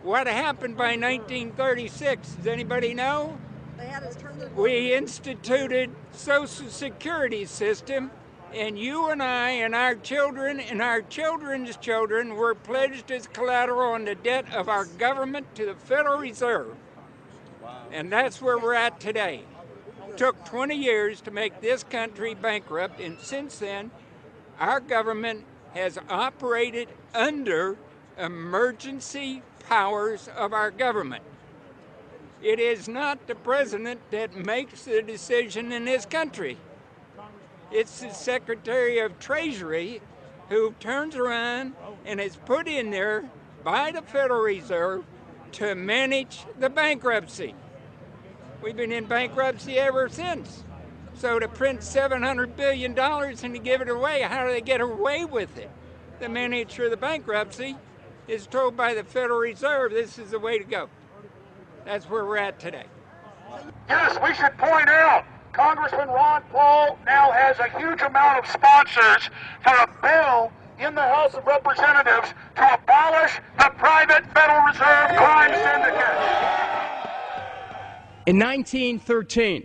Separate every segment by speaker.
Speaker 1: What happened by 1936? Does anybody know?
Speaker 2: They had us turn their
Speaker 1: We instituted Social Security system, and you and I and our children and our children's children were pledged as collateral on the debt of our government to the Federal Reserve. And that's where we're at today. It took 20 years to make this country bankrupt, and since then, our government has operated under emergency powers of our government. It is not the president that makes the decision in this country. It's the Secretary of Treasury who turns around and is put in there by the Federal Reserve to manage the bankruptcy. We've been in bankruptcy ever since. So to print $700 billion and to give it away, how do they get away with it? The manager of the bankruptcy is told by the Federal Reserve this is the way to go. That's where we're at today.
Speaker 3: Yes, we should point out, Congressman Ron Paul now has a huge amount of sponsors for a bill in the House of Representatives to abolish the private Federal Reserve crime syndicate.
Speaker 4: In 1913,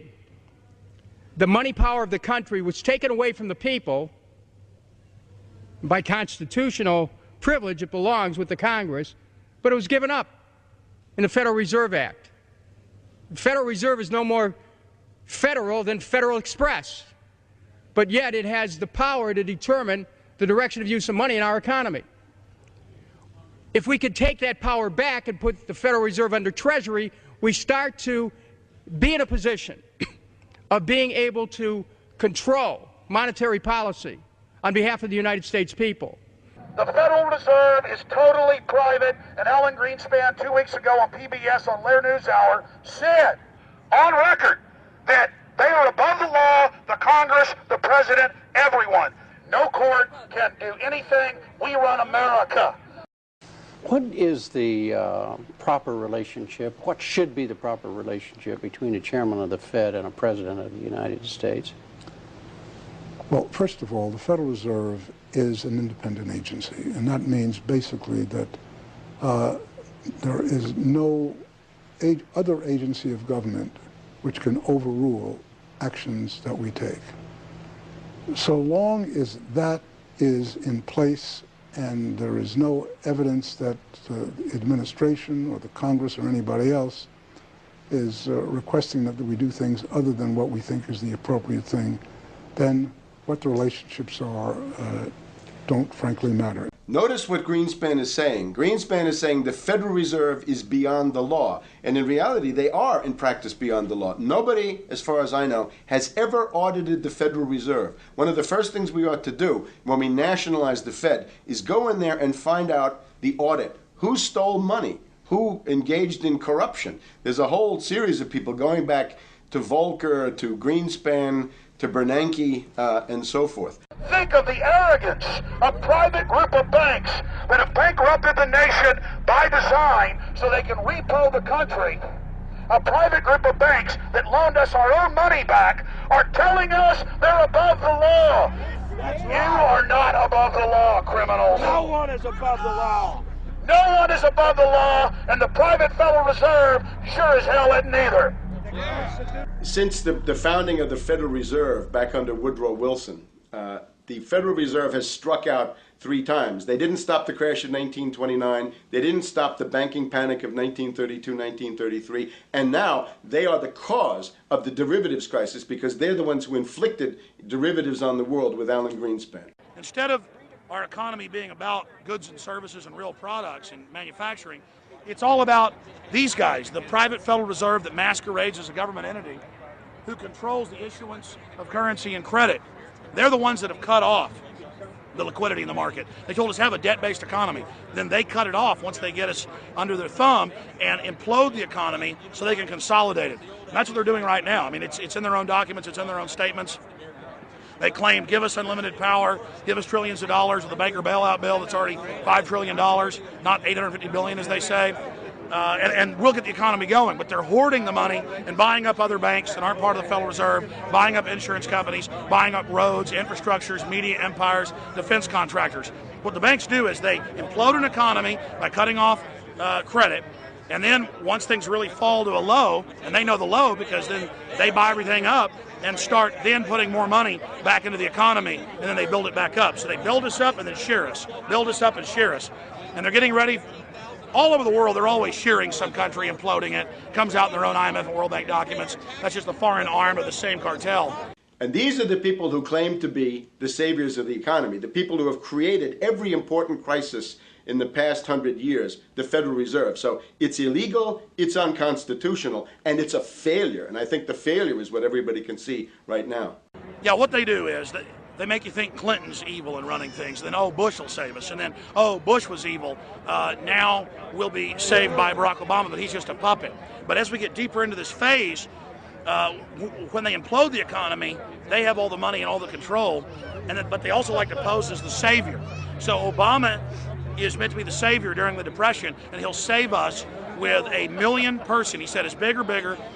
Speaker 4: the money power of the country was taken away from the people. By constitutional privilege, it belongs with the Congress, but it was given up in the Federal Reserve Act. The Federal Reserve is no more federal than Federal Express, but yet it has the power to determine the direction of use of money in our economy. If we could take that power back and put the Federal Reserve under Treasury, we start to be in a position of being able to control monetary policy on behalf of the United States people.
Speaker 3: The Federal Reserve is totally private, and Alan Greenspan 2 weeks ago on PBS on Lair NewsHour said on record that they are above the law, the Congress, the President, everyone. No court can do anything. We run America.
Speaker 5: What is the proper relationship, what should be the proper relationship between a chairman of the Fed and a president of the United States?
Speaker 6: Well, first of all, the Federal Reserve is an independent agency, and that means basically that there is no other agency of government which can overrule actions that we take. So long as that is in place and there is no evidence that the administration or the Congress or anybody else is requesting that we do things other than what we think is the appropriate thing, then what the relationships are don't frankly matter.
Speaker 7: Notice what Greenspan is saying. Greenspan is saying the Federal Reserve is beyond the law. And in reality, they are in practice beyond the law. Nobody, as far as I know, has ever audited the Federal Reserve. One of the first things we ought to do when we nationalize the Fed is go in there and find out the audit. Who stole money? Who engaged in corruption? There's a whole series of people going back to Volcker, to Greenspan, to Bernanke, and so forth.
Speaker 3: Think of the arrogance of private group of banks that have bankrupted the nation by design so they can repo the country. A private group of banks that loaned us our own money back are telling us they're above the law. You are not above the law, criminals.
Speaker 2: No one is above the law.
Speaker 3: No one is above the law, and the private Federal Reserve sure as hell isn't either.
Speaker 7: Since the founding of the Federal Reserve back under Woodrow Wilson, the Federal Reserve has struck out 3 times. They didn't stop the crash of 1929. They didn't stop the banking panic of 1932, 1933. And now they are the cause of the derivatives crisis because they're the ones who inflicted derivatives on the world with Alan Greenspan.
Speaker 8: Instead of our economy being about goods and services and real products and manufacturing, it's all about these guys, the private Federal Reserve that masquerades as a government entity who controls the issuance of currency and credit. They're the ones that have cut off the liquidity in the market. They told us have a debt-based economy. Then they cut it off once they get us under their thumb and implode the economy so they can consolidate it. And that's what they're doing right now. I mean, it's in their own documents, it's in their own statements. They claim, give us unlimited power, give us trillions of dollars with the banker bailout bill that's already $5 trillion, not $850 billion as they say. And we'll get the economy going, but they're hoarding the money and buying up other banks that aren't part of the Federal Reserve, buying up insurance companies, buying up roads, infrastructures, media empires, defense contractors. What the banks do is they implode an economy by cutting off credit. And then once things really fall to a low, and they know the low because then they buy everything up and start then putting more money back into the economy, and then they build it back up. So they build us up and then shear us, build us up and shear us. And they're getting ready. All over the world, they're always shearing some country, imploding it. Comes out in their own IMF and World Bank documents. That's just the foreign arm of the same cartel.
Speaker 7: And these are the people who claim to be the saviors of the economy, the people who have created every important crisis in the past 100 years, the Federal Reserve. So it's illegal, it's unconstitutional, and it's a failure. And I think the failure is what everybody can see right now.
Speaker 8: Yeah, what they do is they make you think Clinton's evil in running things. Then, oh, Bush will save us. And then, oh, Bush was evil. Now we'll be saved by Barack Obama, but he's just a puppet. But as we get deeper into this phase, when they implode the economy, they have all the money and all the control. But they also like to pose as the savior. So Obama is meant to be the savior during the Depression, and he'll save us with a 1 million person, he said, is bigger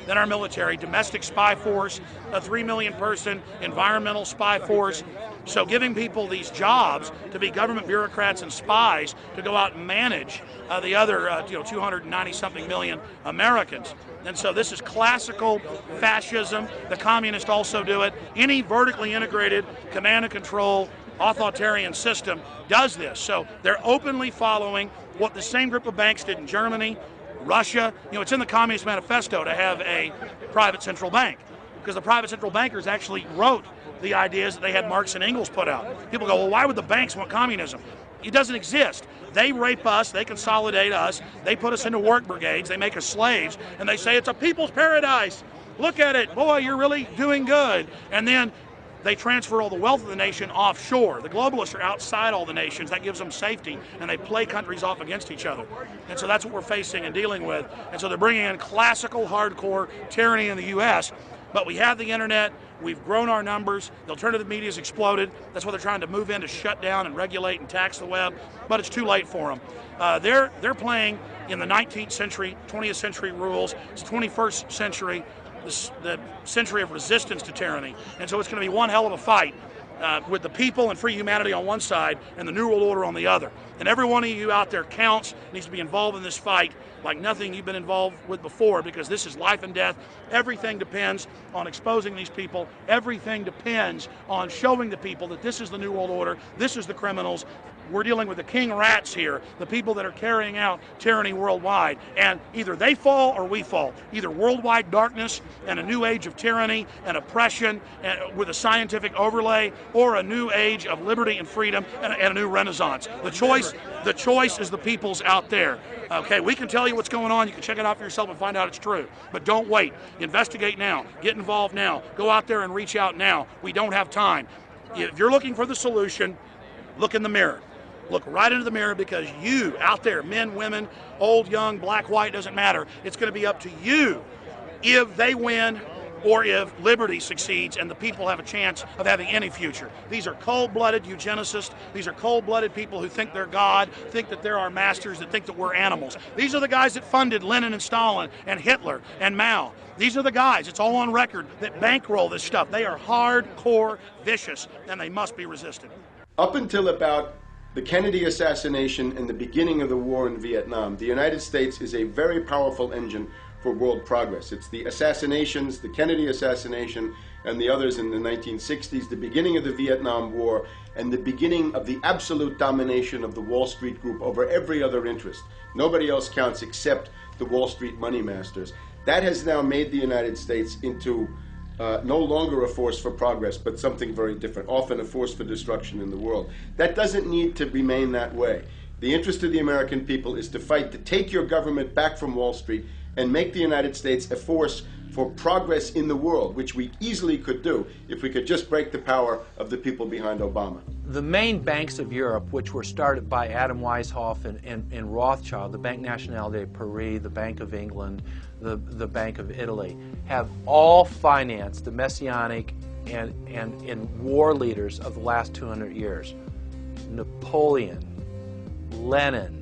Speaker 8: than our military, domestic spy force, a 3 million person environmental spy force. So giving people these jobs to be government bureaucrats and spies to go out and manage the other 290-something million Americans. And so this is classical fascism. The communists also do it. Any vertically integrated command and control authoritarian system does this. So they're openly following what the same group of banks did in Germany, Russia. It's in the Communist Manifesto to have a private central bank, because the private central bankers actually wrote the ideas that they had Marx and Engels put out. People go, well, why would the banks want communism? It doesn't exist. They rape us, they consolidate us, they put us into work brigades, they make us slaves, and they say it's a people's paradise. Look at it, boy, you're really doing good. And then they transfer all the wealth of the nation offshore. The globalists are outside all the nations. That gives them safety, and they play countries off against each other. And so that's what we're facing and dealing with. And so they're bringing in classical, hardcore tyranny in the U.S., but we have the internet. We've grown our numbers. The alternative media has exploded. That's why they're trying to move in to shut down and regulate and tax the web, but it's too late for them. They're playing in the 19th century, 20th century rules. It's 21st century, the century of resistance to tyranny. And so it's going to be one hell of a fight with the people and free humanity on one side and the New World Order on the other. And every one of you out there counts, needs to be involved in this fight like nothing you've been involved with before, because this is life and death. Everything depends on exposing these people. Everything depends on showing the people that this is the New World Order, this is the criminals. We're dealing with the king rats here, the people that are carrying out tyranny worldwide. And either they fall or we fall. Either worldwide darkness and a new age of tyranny and oppression and with a scientific overlay, or a new age of liberty and freedom and a new renaissance. The choice is the people's out there. Okay, we can tell you what's going on. You can check it out for yourself and find out it's true. But don't wait. Investigate now. Get involved now. Go out there and reach out now. We don't have time. If you're looking for the solution, look in the mirror. Look right into the mirror, because you out there, men, women, old, young, black, white, doesn't matter. It's going to be up to you if they win or if liberty succeeds and the people have a chance of having any future. These are cold-blooded eugenicists. These are cold-blooded people who think they're God, think that they're our masters, that think that we're animals. These are the guys that funded Lenin and Stalin and Hitler and Mao. These are the guys, it's all on record, that bankroll this stuff. They are hardcore vicious, and they must be resisted.
Speaker 7: Up until about the Kennedy assassination and the beginning of the war in Vietnam, the United States is a very powerful engine for world progress. It's the assassinations, the Kennedy assassination, and the others in the 1960s, the beginning of the Vietnam War, and the beginning of the absolute domination of the Wall Street Group over every other interest. Nobody else counts except the Wall Street money masters. That has now made the United States into no longer a force for progress, but something very different, often a force for destruction in the world. That doesn't need to remain that way. The interest of the American people is to fight to take your government back from Wall Street and make the United States a force for progress in the world, which we easily could do if we could just break the power of the people behind Obama.
Speaker 9: The main banks of Europe, which were started by Adam Weishaupt and Rothschild, the Banque Nationale de Paris, the Bank of England, the Bank of Italy, have all financed the messianic and war leaders of the last 200 years. Napoleon, Lenin,